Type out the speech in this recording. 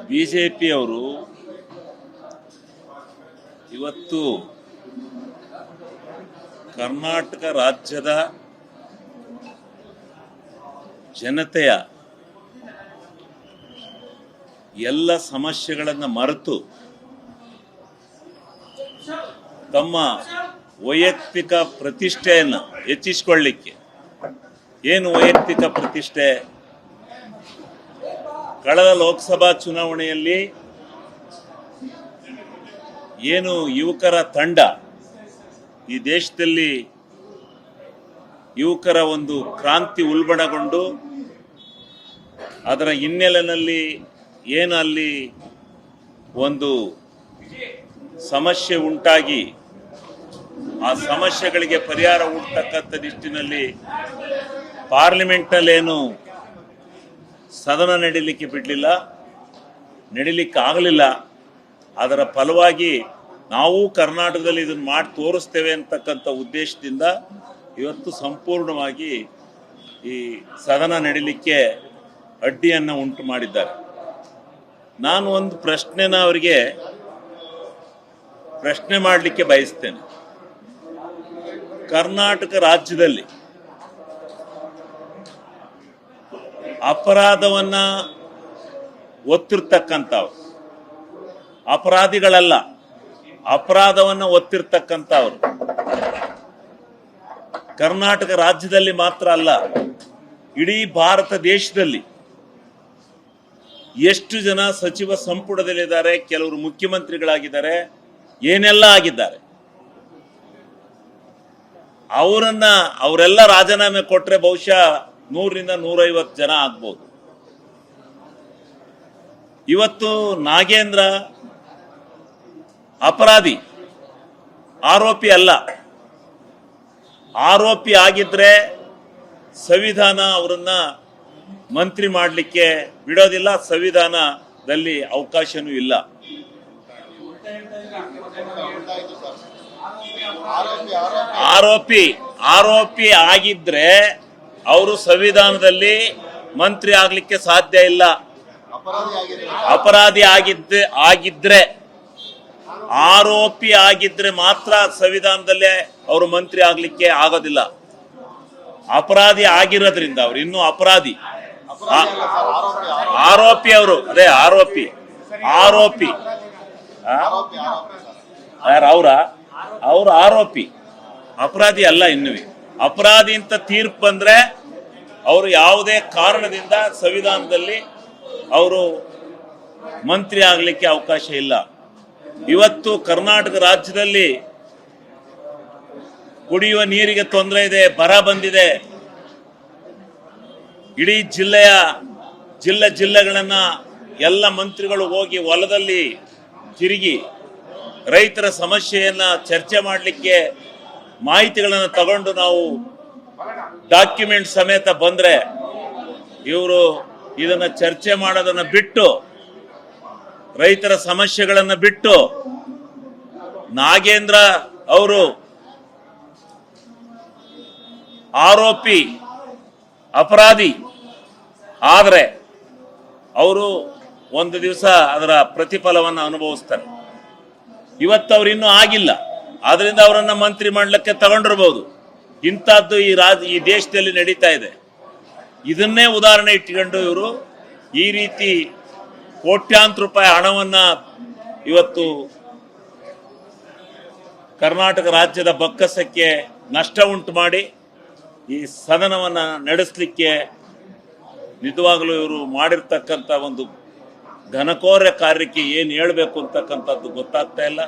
ಬಿಜೆಪಿಯವರು ಇವತ್ತು ಕರ್ನಾಟಕ ರಾಜ್ಯದ ಜನತೆಯ ಎಲ್ಲ ಸಮಸ್ಯೆಗಳನ್ನು ಮರೆತು ತಮ್ಮ ವೈಯಕ್ತಿಕ ಪ್ರತಿಷ್ಠೆಯನ್ನು ಹೆಚ್ಚಿಸಿಕೊಳ್ಳಲಿಕ್ಕೆ, ಏನು ವೈಯಕ್ತಿಕ ಪ್ರತಿಷ್ಠೆ, ಕಳೆದ ಲೋಕಸಭಾ ಚುನಾವಣೆಯಲ್ಲಿ ಏನು ಯುವಕರ ತಂಡ ಈ ದೇಶದಲ್ಲಿ ಯುವಕರ ಒಂದು ಕ್ರಾಂತಿ ಉಲ್ಬಣಗೊಂಡು ಅದರ ಹಿನ್ನೆಲೆಯಲ್ಲಿ ಏನು ಅಲ್ಲಿ ಒಂದು ಸಮಸ್ಯೆ ಉಂಟಾಗಿ ಆ ಸಮಸ್ಯೆಗಳಿಗೆ ಪರಿಹಾರ ಹುಡುಕತಕ್ಕಂಥ ನಿಟ್ಟಿನಲ್ಲಿ ಪಾರ್ಲಿಮೆಂಟಲ್ಲೇನು ಸದನ ನಡೀಲಿಕ್ಕೆ ಬಿಡಲಿಲ್ಲ, ನಡೀಲಿಕ್ಕೆ ಆಗಲಿಲ್ಲ. ಅದರ ಫಲವಾಗಿ ನಾವು ಕರ್ನಾಟಕದಲ್ಲಿ ಇದನ್ನು ಮಾಡಿ ತೋರಿಸ್ತೇವೆ ಅಂತಕ್ಕಂಥ ಉದ್ದೇಶದಿಂದ ಇವತ್ತು ಸಂಪೂರ್ಣವಾಗಿ ಈ ಸದನ ನಡೀಲಿಕ್ಕೆ ಅಡ್ಡಿಯನ್ನು ಉಂಟು ಮಾಡಿದ್ದಾರೆ. ನಾನು ಒಂದು ಪ್ರಶ್ನೆನ ಅವರಿಗೆ ಪ್ರಶ್ನೆ ಮಾಡಲಿಕ್ಕೆ ಬಯಸ್ತೇನೆ. ಕರ್ನಾಟಕ ರಾಜ್ಯದಲ್ಲಿ ಅಪರಾಧವನ್ನ ಒತ್ತಿರ್ತಕ್ಕಂಥವ್ರು, ಅಪರಾಧಿಗಳಲ್ಲ, ಅಪರಾಧವನ್ನ ಒತ್ತಿರ್ತಕ್ಕಂಥವ್ರು ಕರ್ನಾಟಕ ರಾಜ್ಯದಲ್ಲಿ ಮಾತ್ರ ಅಲ್ಲ, ಇಡೀ ಭಾರತ ದೇಶದಲ್ಲಿ ಎಷ್ಟು ಜನ ಸಚಿವ ಸಂಪುಟದಲ್ಲಿದ್ದಾರೆ, ಕೆಲವರು ಮುಖ್ಯಮಂತ್ರಿಗಳಾಗಿದ್ದಾರೆ, ಏನೆಲ್ಲ ಆಗಿದ್ದಾರೆ. ಅವರೆಲ್ಲ ರಾಜೀನಾಮೆ ಕೊಟ್ರೆ ಬಹುಶಃ 100ರಿಂದ 150 ಜನ ಆಗ್ಬೋದು. ಇವತ್ತು ನಾಗೇಂದ್ರ ಅಪರಾಧಿ, ಆರೋಪಿ ಅಲ್ಲ. ಆರೋಪಿ ಆಗಿದ್ರೆ ಸಂವಿಧಾನ ಅವರನ್ನ ಮಂತ್ರಿ ಮಾಡಲಿಕ್ಕೆ ಬಿಡೋದಿಲ್ಲ, ಸಂವಿಧಾನದಲ್ಲಿ ಅವಕಾಶನೂ ಇಲ್ಲ. ಆರೋಪಿ ಆಗಿದ್ರೆ ಅವರು ಸಂವಿಧಾನದಲ್ಲಿ ಮಂತ್ರಿ ಆಗ್ಲಿಕ್ಕೆ ಸಾಧ್ಯ ಇಲ್ಲ. ಅಪರಾಧಿ ಆಗಿದ್ರೆ ಆರೋಪಿ ಆಗಿದ್ರೆ ಮಾತ್ರ ಸಂವಿಧಾನದಲ್ಲೇ ಅವರು ಮಂತ್ರಿ ಆಗ್ಲಿಕ್ಕೆ ಆಗೋದಿಲ್ಲ. ಅಪರಾಧಿ ಆಗಿರೋದ್ರಿಂದ ಅವ್ರು ಇನ್ನೂ ಅಪರಾಧಿ, ಆರೋಪಿ ಅವರು, ಅದೇ ಆರೋಪಿ ಅವರು ಆರೋಪಿ, ಅಪರಾಧಿ ಅಲ್ಲ. ಇನ್ನೂ ಅಪರಾಧಿ ಅಂತ ತೀರ್ಪು ಬಂದ್ರೆ ಅವರು ಯಾವುದೇ ಕಾರಣದಿಂದ ಸಂವಿಧಾನದಲ್ಲಿ ಅವರು ಮಂತ್ರಿ ಆಗ್ಲಿಕ್ಕೆ ಅವಕಾಶ ಇಲ್ಲ. ಇವತ್ತು ಕರ್ನಾಟಕ ರಾಜ್ಯದಲ್ಲಿ ಕುಡಿಯುವ ನೀರಿಗೆ ತೊಂದರೆ ಇದೆ, ಬರ ಬಂದಿದೆ. ಇಡೀ ಜಿಲ್ಲೆಗಳನ್ನ ಎಲ್ಲ ಮಂತ್ರಿಗಳು ಹೋಗಿ ಹೊಲದಲ್ಲಿ ತಿರುಗಿ ರೈತರ ಸಮಸ್ಯೆಯನ್ನ ಚರ್ಚೆ ಮಾಡಲಿಕ್ಕೆ ಮಾಹಿತಿಗಳನ್ನು ತಗೊಂಡು ನಾವು ಡಾಕ್ಯುಮೆಂಟ್ ಸಮೇತ ಬಂದ್ರೆ ಇವರು ಇದನ್ನ ಚರ್ಚೆ ಮಾಡೋದನ್ನ ಬಿಟ್ಟು, ರೈತರ ಸಮಸ್ಯೆಗಳನ್ನು ಬಿಟ್ಟು, ನಾಗೇಂದ್ರ ಅವರು ಆರೋಪಿ, ಅಪರಾಧಿ ಆದ್ರೆ ಅವರು ಒಂದು ದಿವಸ ಅದರ ಪ್ರತಿಫಲವನ್ನು ಅನುಭವಿಸ್ತಾರೆ. ಇವತ್ತು ಅವ್ರು ಇನ್ನೂ ಆಗಿಲ್ಲ, ಆದ್ರಿಂದ ಅವರನ್ನ ಮಂತ್ರಿ ಮಾಡ್ಲಿಕ್ಕೆ ತಗೊಂಡಿರ್ಬೋದು. ಇಂಥದ್ದು ಈ ದೇಶದಲ್ಲಿ ನಡೀತಾ ಇದೆ. ಇದನ್ನೇ ಉದಾಹರಣೆ ಇಟ್ಕೊಂಡು ಇವರು ಈ ರೀತಿ ಕೋಟ್ಯಾಂತರ ರೂಪಾಯಿ ಹಣವನ್ನ ಇವತ್ತು ಕರ್ನಾಟಕ ರಾಜ್ಯದ ಬೊಕ್ಕಸಕ್ಕೆ ನಷ್ಟ ಉಂಟು ಮಾಡಿ ಈ ಸದನವನ್ನ ನಡೆಸಲಿಕ್ಕೆ ನಿಜವಾಗಲೂ ಇವರು ಮಾಡಿರ್ತಕ್ಕಂಥ ಒಂದು ಘನಕೋರ ಕಾರ್ಯಕ್ಕೆ ಏನು ಹೇಳಬೇಕು ಅಂತಕ್ಕಂಥದ್ದು ಗೊತ್ತಾಗ್ತಾ ಇಲ್ಲ.